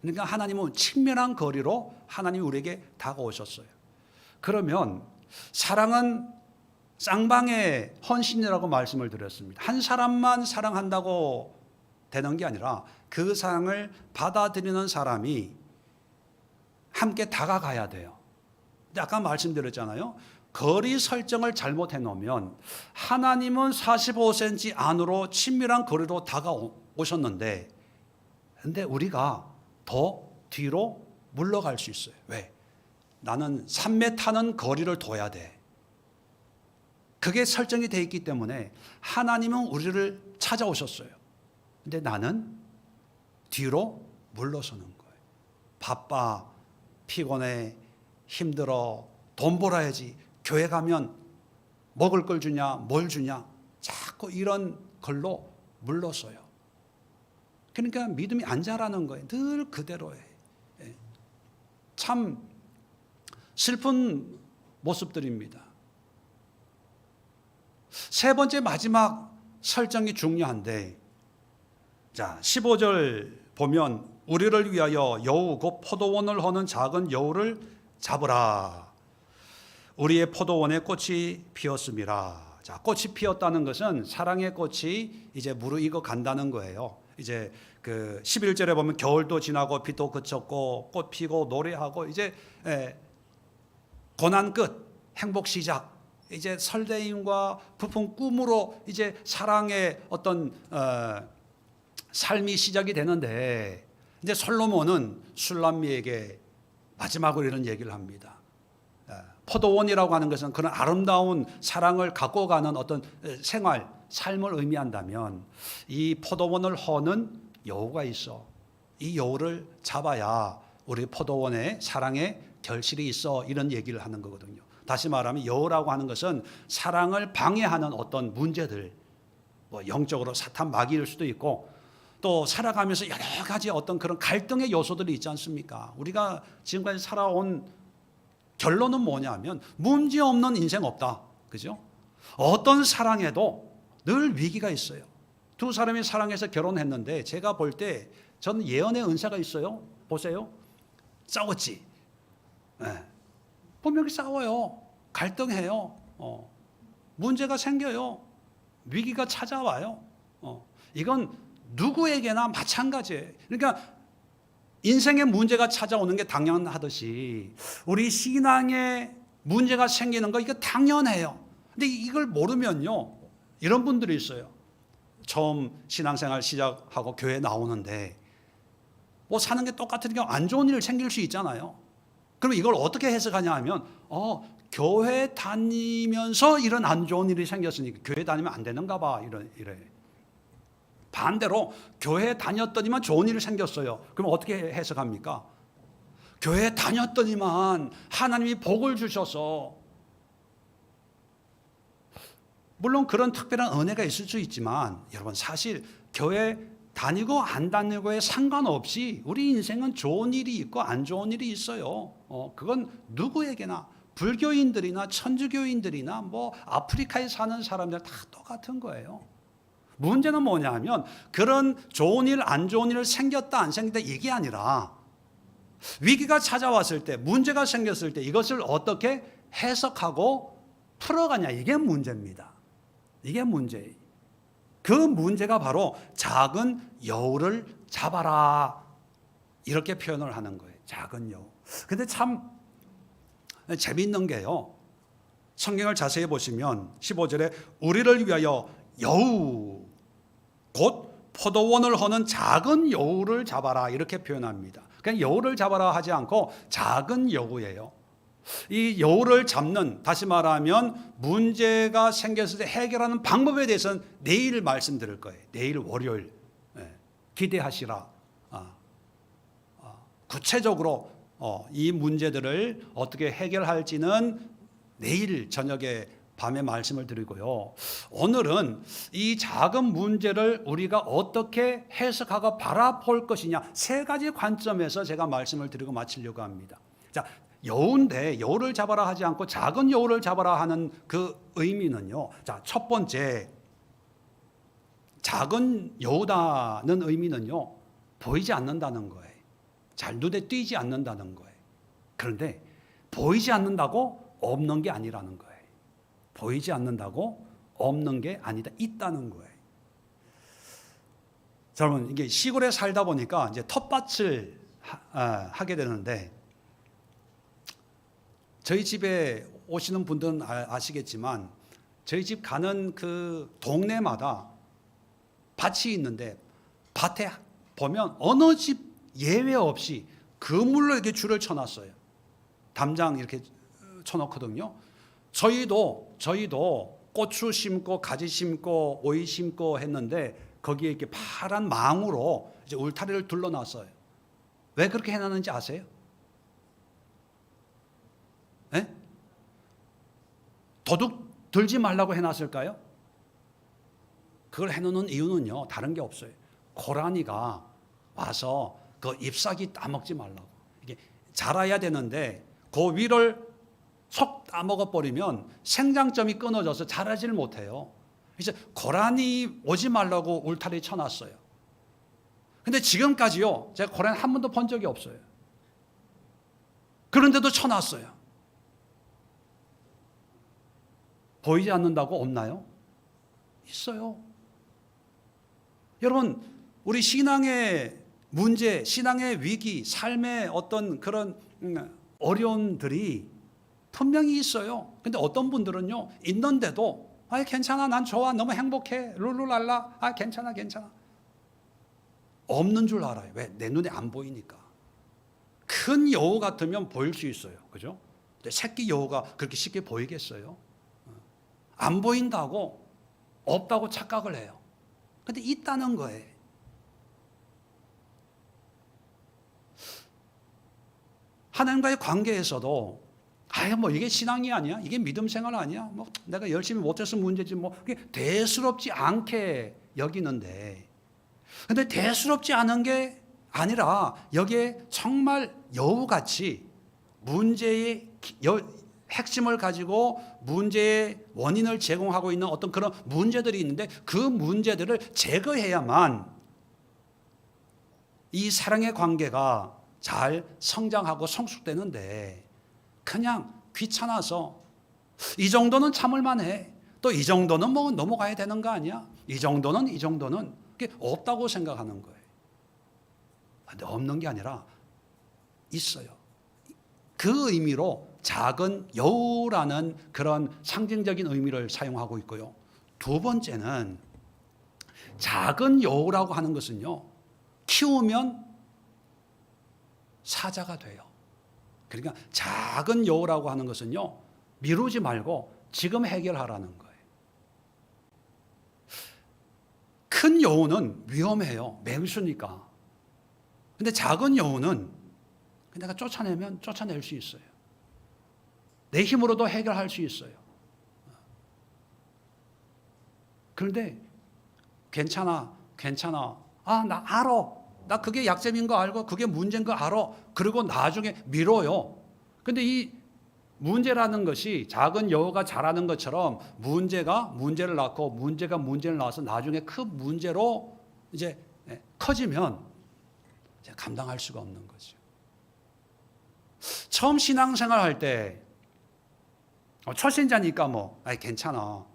그러니까 하나님은 친밀한 거리로 하나님이 우리에게 다가오셨어요. 그러면 사랑은 쌍방의 헌신이라고 말씀을 드렸습니다. 한 사람만 사랑한다고 되는 게 아니라 그 사랑을 받아들이는 사람이 함께 다가가야 돼요. 근데 아까 말씀드렸잖아요. 거리 설정을 잘못해 놓으면 하나님은 45cm 안으로 친밀한 거리로 다가오셨는데 근데 우리가 더 뒤로 물러갈 수 있어요. 왜? 나는 3m는 거리를 둬야 돼. 그게 설정이 되어 있기 때문에 하나님은 우리를 찾아오셨어요. 근데 나는 뒤로 물러서는 거예요. 바빠, 피곤해, 힘들어, 돈 벌어야지. 교회 가면 먹을 걸 주냐, 뭘 주냐. 자꾸 이런 걸로 물러서요. 그러니까 믿음이 안 자라는 거예요. 늘 그대로예요. 참 슬픈 모습들입니다. 세 번째 마지막 설정이 중요한데, 자 15절 보면 우리를 위하여 여우 곧 포도원을 허는 작은 여우를 잡으라. 우리의 포도원에 꽃이 피었음이라. 자, 꽃이 피었다는 것은 사랑의 꽃이 이제 무르익어 간다는 거예요. 이제 그 11절에 보면 겨울도 지나고 비도 그쳤고 꽃 피고 노래하고 이제 고난 끝, 행복 시작. 이제 설레임과 부푼 꿈으로 이제 사랑의 어떤 삶이 시작이 되는데, 이제 솔로몬은 술람미에게 마지막으로 이런 얘기를 합니다. 포도원이라고 하는 것은 그런 아름다운 사랑을 갖고 가는 어떤 생활, 삶을 의미한다면 이 포도원을 허는 여우가 있어. 이 여우를 잡아야 우리 포도원에 사랑의 결실이 있어. 이런 얘기를 하는 거거든요. 다시 말하면 여우라고 하는 것은 사랑을 방해하는 어떤 문제들, 뭐 영적으로 사탄 마귀일 수도 있고, 또 살아가면서 여러 가지 어떤 그런 갈등의 요소들이 있지 않습니까? 우리가 지금까지 살아온 결론은 뭐냐면 문제 없는 인생 없다. 그죠? 어떤 사랑에도 늘 위기가 있어요. 두 사람이 사랑해서 결혼했는데 제가 볼 때 저는 예언의 은사가 있어요. 보세요. 싸웠지. 분명히 싸워요. 갈등해요. 문제가 생겨요. 위기가 찾아와요. 이건 누구에게나 마찬가지예요. 그러니까 인생의 문제가 찾아오는 게 당연하듯이 우리 신앙에 문제가 생기는 거 이거 당연해요. 근데 이걸 모르면요, 이런 분들이 있어요. 처음 신앙생활 시작하고 교회 나오는데 뭐 사는 게 똑같으니까 안 좋은 일 생길 수 있잖아요. 그럼 이걸 어떻게 해석하냐 하면 교회 다니면서 이런 안 좋은 일이 생겼으니까 교회 다니면 안 되는가 봐, 이래. 반대로 교회 다녔더니만 좋은 일이 생겼어요. 그럼 어떻게 해석합니까? 교회 다녔더니만 하나님이 복을 주셔서, 물론 그런 특별한 은혜가 있을 수 있지만 여러분, 사실 교회 다니고 안 다니고에 상관없이 우리 인생은 좋은 일이 있고 안 좋은 일이 있어요. 그건 누구에게나, 불교인들이나 천주교인들이나 뭐 아프리카에 사는 사람들 다 똑같은 거예요. 문제는 뭐냐 하면 그런 좋은 일, 안 좋은 일 생겼다 안 생겼다 이게 아니라 위기가 찾아왔을 때, 문제가 생겼을 때 이것을 어떻게 해석하고 풀어가냐, 이게 문제입니다. 이게 문제예요. 그 문제가 바로 작은 여우를 잡아라, 이렇게 표현을 하는 거예요. 작은 여우. 근데 참 재미있는 게요, 성경을 자세히 보시면 15절에 우리를 위하여 여우, 곧 포도원을 허는 작은 여우를 잡아라, 이렇게 표현합니다. 그냥 여우를 잡아라 하지 않고 작은 여우예요. 이 여우를 잡는, 다시 말하면 문제가 생겼을 때 해결하는 방법에 대해서는 내일 말씀드릴 거예요. 내일 월요일 기대하시라. 구체적으로 이 문제들을 어떻게 해결할지는 내일 저녁에 밤에 말씀을 드리고요. 오늘은 이 작은 문제를 우리가 어떻게 해석하고 바라볼 것이냐, 세 가지 관점에서 제가 말씀을 드리고 마치려고 합니다. 자, 여우인데 여우를 잡아라 하지 않고 작은 여우를 잡아라 하는 그 의미는요. 자, 첫 번째, 작은 여우다는 의미는요, 보이지 않는다는 거예요. 잘 눈에 띄지 않는다는 거예요. 그런데 보이지 않는다고 없는 게 아니라는 거예요. 보이지 않는다고 없는 게 아니다, 있다는 거예요. 여러분, 이게 시골에 살다 보니까 이제 텃밭을 하게 되는데, 저희 집에 오시는 분들은 아시겠지만 저희 집 가는 그 동네마다 밭이 있는데, 밭에 보면 어느 집 예외 없이 그물로 이렇게 줄을 쳐놨어요. 담장 이렇게 쳐놓거든요. 저희도 고추 심고 가지 심고 오이 심고 했는데 거기에 이렇게 파란 망으로 이제 울타리를 둘러놨어요. 왜 그렇게 해놨는지 아세요? 네? 도둑 들지 말라고 해놨을까요? 그걸 해놓는 이유는요, 다른 게 없어요. 고라니가 와서 그 잎사귀 따먹지 말라고. 이게 자라야 되는데 그 위를 속 따먹어버리면 생장점이 끊어져서 자라지를 못해요. 그래서 고라니 오지 말라고 울타리 쳐놨어요. 근데 지금까지요, 제가 고라니 한 번도 본 적이 없어요. 그런데도 쳐놨어요. 보이지 않는다고 없나요? 있어요. 여러분, 우리 신앙의 문제, 신앙의 위기, 삶의 어떤 그런 어려움들이 분명히 있어요. 근데 어떤 분들은요, 있는데도 괜찮아, 난 좋아, 너무 행복해, 룰루랄라, 괜찮아. 없는 줄 알아요. 왜? 내 눈에 안 보이니까. 큰 여우 같으면 보일 수 있어요. 그죠? 근데 새끼 여우가 그렇게 쉽게 보이겠어요? 안 보인다고, 없다고 착각을 해요. 근데 있다는 거예요. 하나님과의 관계에서도 뭐 이게 신앙이 아니야? 이게 믿음 생활 아니야? 뭐 내가 열심히 못해서 문제지 뭐 그게 대수롭지 않게 여기는데, 근데 대수롭지 않은 게 아니라 여기에 정말 여우같이 문제의 핵심을 가지고 문제의 원인을 제공하고 있는 어떤 그런 문제들이 있는데, 그 문제들을 제거해야만 이 사랑의 관계가 잘 성장하고 성숙되는데, 그냥 귀찮아서 이 정도는 참을만 해, 또 이 정도는 뭐 넘어가야 되는 거 아니야, 이 정도는 그게 없다고 생각하는 거예요. 근데 없는 게 아니라 있어요. 그 의미로 작은 여우라는 그런 상징적인 의미를 사용하고 있고요. 두 번째는 작은 여우라고 하는 것은요, 키우면 사자가 돼요. 그러니까 작은 여우라고 하는 것은요, 미루지 말고 지금 해결하라는 거예요. 큰 여우는 위험해요. 맹수니까. 근데 작은 여우는 내가 쫓아내면 쫓아낼 수 있어요. 내 힘으로도 해결할 수 있어요. 그런데 괜찮아. 나 알아. 나 그게 약점인 거 알고 그게 문제인 거 알아. 그리고 나중에 미뤄요. 근데 이 문제라는 것이 작은 여우가 자라는 것처럼 문제가 문제를 낳고 문제가 문제를 낳아서 나중에 큰 문제로 이제 커지면 이제 감당할 수가 없는 거죠. 처음 신앙생활 할 때 초신자니까 괜찮아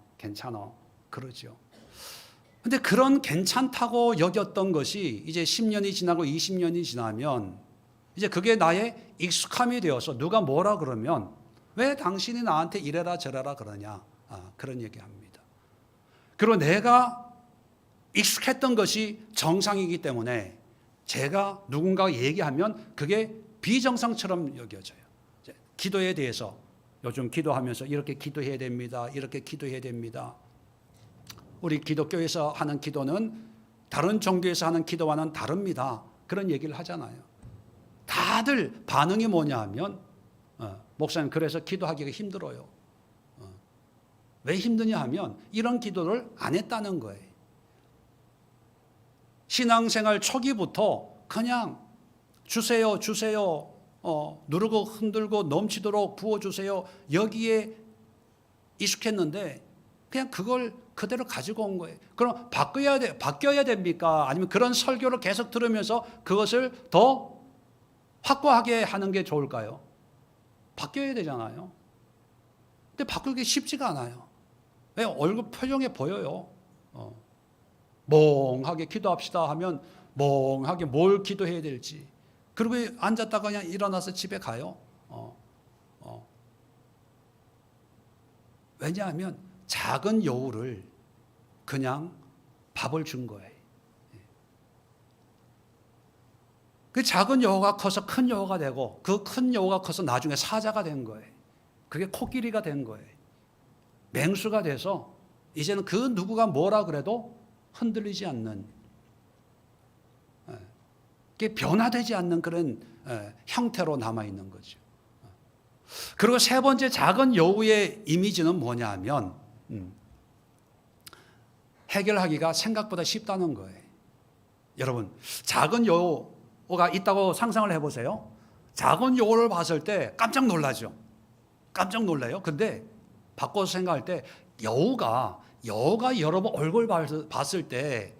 그러죠. 근데 그런 괜찮다고 여겼던 것이 이제 10년이 지나고 20년이 지나면 이제 그게 나의 익숙함이 되어서 누가 뭐라 그러면 왜 당신이 나한테 이래라 저래라 그러냐, 그런 얘기합니다. 그리고 내가 익숙했던 것이 정상이기 때문에 제가 누군가가 얘기하면 그게 비정상처럼 여겨져요. 기도에 대해서 요즘 기도하면서 이렇게 기도해야 됩니다. 이렇게 기도해야 됩니다. 우리 기독교에서 하는 기도는 다른 종교에서 하는 기도와는 다릅니다. 그런 얘기를 하잖아요. 다들 반응이 뭐냐 하면 목사님 그래서 기도하기가 힘들어요. 왜 힘드냐 하면 이런 기도를 안 했다는 거예요. 신앙생활 초기부터 그냥 주세요 누르고 흔들고 넘치도록 부어주세요, 여기에 익숙했는데 그냥 그걸 그대로 가지고 온 거예요. 그럼 바뀌어야 됩니까? 아니면 그런 설교를 계속 들으면서 그것을 더 확고하게 하는 게 좋을까요? 바뀌어야 되잖아요. 근데 바꾸기 쉽지가 않아요. 왜? 얼굴 표정에 보여요. 멍하게 기도합시다 하면 멍하게 뭘 기도해야 될지. 그리고 앉았다가 그냥 일어나서 집에 가요. 왜냐하면 작은 여우를 그냥 밥을 준 거예요. 그 작은 여우가 커서 큰 여우가 되고 그 큰 여우가 커서 나중에 사자가 된 거예요. 그게 코끼리가 된 거예요. 맹수가 돼서 이제는 그 누구가 뭐라 그래도 흔들리지 않는, 그게 변화되지 않는 그런 형태로 남아있는 거죠. 그리고 세 번째 작은 여우의 이미지는 뭐냐 하면 해결하기가 생각보다 쉽다는 거예요. 여러분, 작은 여우가 있다고 상상을 해보세요. 작은 여우를 봤을 때 깜짝 놀라죠. 깜짝 놀라요. 근데 바꿔서 생각할 때 여우가 여러분 얼굴 봤을 때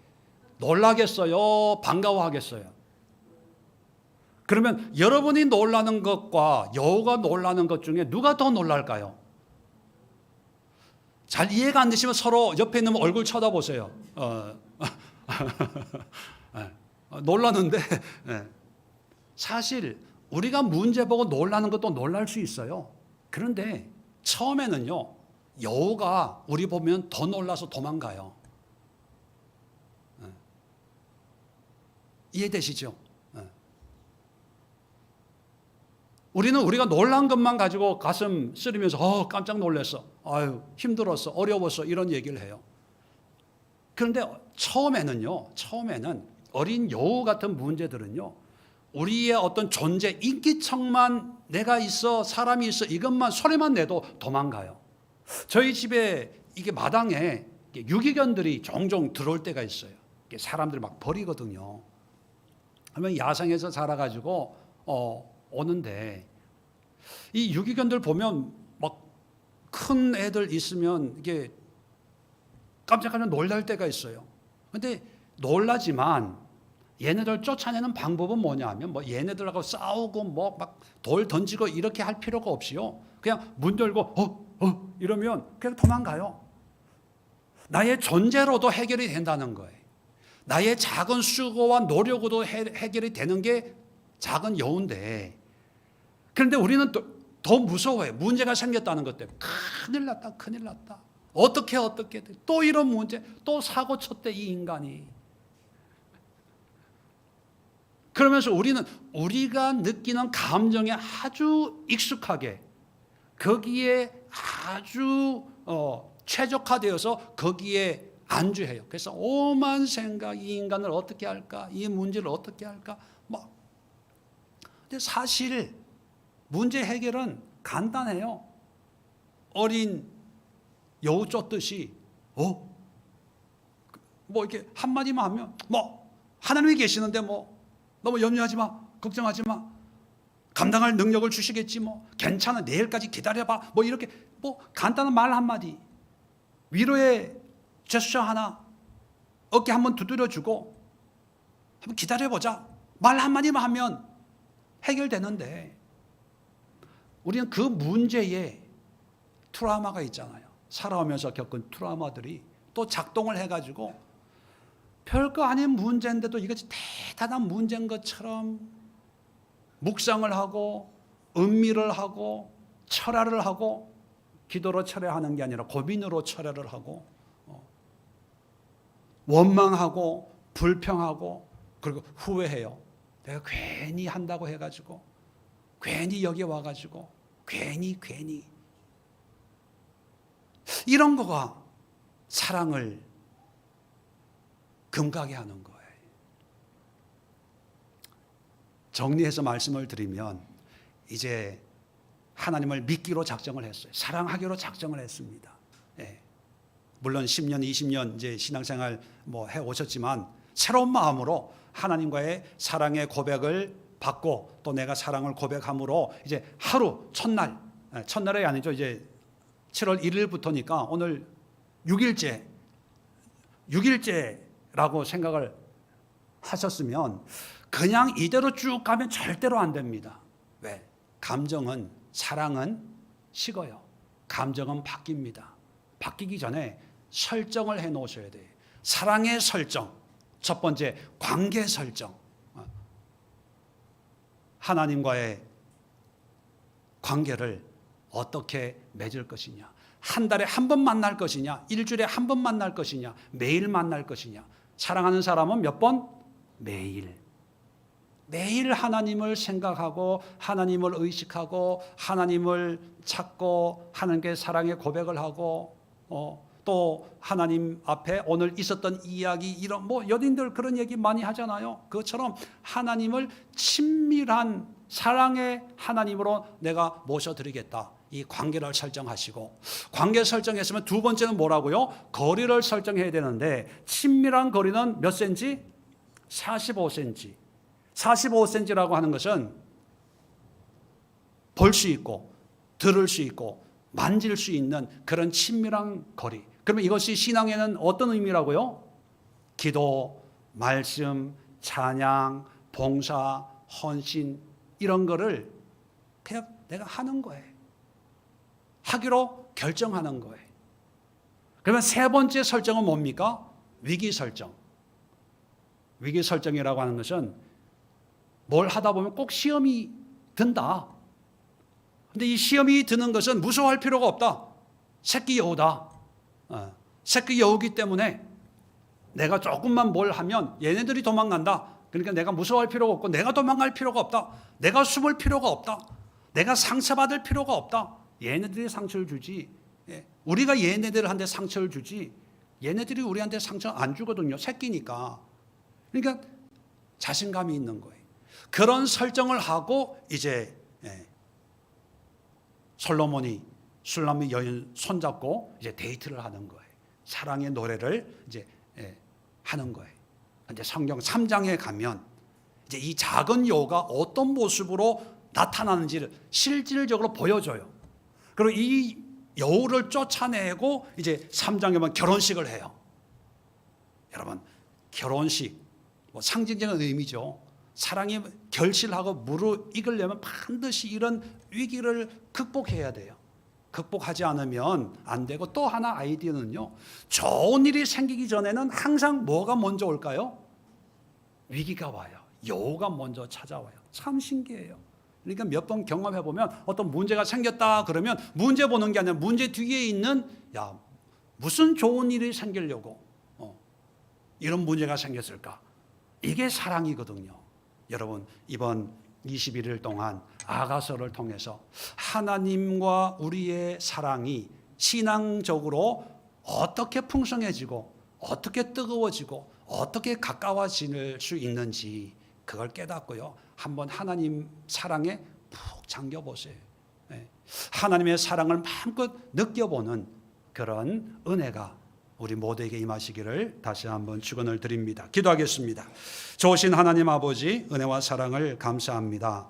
놀라겠어요? 반가워하겠어요? 그러면 여러분이 놀라는 것과 여우가 놀라는 것 중에 누가 더 놀랄까요? 잘 이해가 안 되시면 서로 옆에 있는 얼굴 쳐다보세요. 예. 놀라는데 예. 사실 우리가 문제 보고 놀라는 것도 놀랄 수 있어요. 그런데 처음에는요, 여우가 우리 보면 더 놀라서 도망가요. 예. 이해되시죠? 예. 우리는 우리가 놀란 것만 가지고 가슴 쓰리면서 깜짝 놀랐어, 아유 힘들었어, 어려웠어, 이런 얘기를 해요. 그런데 처음에는 어린 여우 같은 문제들은요, 우리의 어떤 존재, 인기척만 내가 있어, 사람이 있어, 이것만 소리만 내도 도망가요. 저희 집에 이게 마당에 유기견들이 종종 들어올 때가 있어요. 사람들이 막 버리거든요. 그러면 야생에서 자라가지고 오는데, 이 유기견들 보면 막 큰 애들 있으면 이게 깜짝깜짝 놀랄 때가 있어요. 근데 놀라지만 얘네들 쫓아내는 방법은 뭐냐 하면, 뭐 얘네들하고 싸우고 뭐 막 돌 던지고 이렇게 할 필요가 없이요, 그냥 문 열고 이러면 그냥 도망가요. 나의 존재로도 해결이 된다는 거예요. 나의 작은 수고와 노력으로 해결이 되는 게 작은 여우인데, 그런데 우리는 더 무서워요. 문제가 생겼다는 것 때문에. 큰일 났다. 어떻게 또 이런 문제, 또 사고 쳤대 이 인간이. 그러면서 우리는 우리가 느끼는 감정에 아주 익숙하게, 거기에 아주 최적화되어서 거기에 안주해요. 그래서 오만 생각, 이 인간을 어떻게 할까, 이 문제를 어떻게 할까. 근데 사실 문제 해결은 간단해요. 어린 여우 쫓듯이 뭐 이렇게 한마디만 하면, 하나님이 계시는데 너무 염려하지 마, 걱정하지 마, 감당할 능력을 주시겠지, 괜찮아, 내일까지 기다려봐, 이렇게 간단한 말 한마디, 위로의 제스처 하나, 어깨 한번 두드려주고 한번 기다려보자, 말 한마디만 하면 해결되는데, 우리는 그 문제에 트라우마가 있잖아요. 살아오면서 겪은 트라우마들이 또 작동을 해가지고 별거 아닌 문제인데도 이것이 대단한 문제인 것처럼 묵상을 하고 음미를 하고 철야를 하고, 기도로 철야하는 게 아니라 고민으로 철야를 하고, 원망하고 불평하고, 그리고 후회해요. 내가 괜히 한다고 해가지고, 괜히 여기 와가지고, 괜히 이런 거가 사랑을 금가게 하는 거예요. 정리해서 말씀을 드리면, 이제 하나님을 믿기로 작정을 했어요. 사랑하기로 작정을 했습니다. 예. 물론 10년, 20년 이제 신앙생활 해 오셨지만, 새로운 마음으로 하나님과의 사랑의 고백을 받고, 또 내가 사랑을 고백함으로 이제 하루 첫날이 아니죠. 이제 7월 1일부터니까 오늘 6일째라고 생각을 하셨으면, 그냥 이대로 쭉 가면 절대로 안 됩니다. 왜? 사랑은 식어요. 감정은 바뀝니다. 바뀌기 전에 설정을 해 놓으셔야 돼요. 사랑의 설정, 첫 번째 관계 설정. 하나님과의 관계를 어떻게 맺을 것이냐, 한 달에 한 번 만날 것이냐, 일주일에 한 번 만날 것이냐, 매일 만날 것이냐. 사랑하는 사람은 몇 번? 매일 하나님을 생각하고, 하나님을 의식하고, 하나님을 찾고, 하나님께 사랑의 고백을 하고, 또 하나님 앞에 오늘 있었던 이야기, 이런 연인들 그런 얘기 많이 하잖아요. 그것처럼 하나님을 친밀한 사랑의 하나님으로 내가 모셔드리겠다, 이 관계를 설정하시고, 관계 설정했으면 두 번째는 뭐라고요? 거리를 설정해야 되는데, 친밀한 거리는 몇 센치? 45cm. 45cm라고 하는 것은 볼 수 있고, 들을 수 있고, 만질 수 있는 그런 친밀한 거리. 그러면 이것이 신앙에는 어떤 의미라고요? 기도, 말씀, 찬양, 봉사, 헌신, 이런 거를 그냥 내가 하는 거예요. 하기로 결정하는 거예요. 그러면 세 번째 설정은 뭡니까? 위기 설정. 위기 설정이라고 하는 것은 뭘 하다 보면 꼭 시험이 든다. 근데 이 시험이 드는 것은 무서워할 필요가 없다. 새끼 여우다. 새끼 여우기 때문에 내가 조금만 뭘 하면 얘네들이 도망간다. 그러니까 내가 무서워할 필요가 없고 내가 도망갈 필요가 없다. 내가 숨을 필요가 없다. 내가 상처받을 필요가 없다. 얘네들이 상처를 주지. 우리가 얘네들한테 상처를 주지. 얘네들이 우리한테 상처 안 주거든요. 새끼니까. 그러니까 자신감이 있는 거예요. 그런 설정을 하고 이제 솔로몬이 슐라미 여인 손잡고 이제 데이트를 하는 거예요. 사랑의 노래를 이제 하는 거예요. 이제 성경 3장에 가면 이제 이 작은 여우가 어떤 모습으로 나타나는지를 실질적으로 보여줘요. 그리고 이 여우를 쫓아내고 이제 3장에 보면 결혼식을 해요. 여러분, 결혼식 뭐 상징적인 의미죠. 사랑이 결실하고 무르익으려면 반드시 이런 위기를 극복해야 돼요. 극복하지 않으면 안 되고, 또 하나 아이디어는요, 좋은 일이 생기기 전에는 항상 뭐가 먼저 올까요? 위기가 와요. 여우가 먼저 찾아와요. 참 신기해요. 그러니까 몇 번 경험해 보면 어떤 문제가 생겼다 그러면 문제 보는 게 아니라 문제 뒤에 있는, 야, 무슨 좋은 일이 생기려고 이런 문제가 생겼을까? 이게 사랑이거든요. 여러분, 이번 21일 동안 아가서를 통해서 하나님과 우리의 사랑이 신앙적으로 어떻게 풍성해지고 어떻게 뜨거워지고 어떻게 가까워질 수 있는지 그걸 깨닫고요, 한번 하나님 사랑에 푹 잠겨보세요. 하나님의 사랑을 마음껏 느껴보는 그런 은혜가 우리 모두에게 임하시기를 다시 한번 축원을 드립니다. 기도하겠습니다. 좋으신 하나님 아버지, 은혜와 사랑을 감사합니다.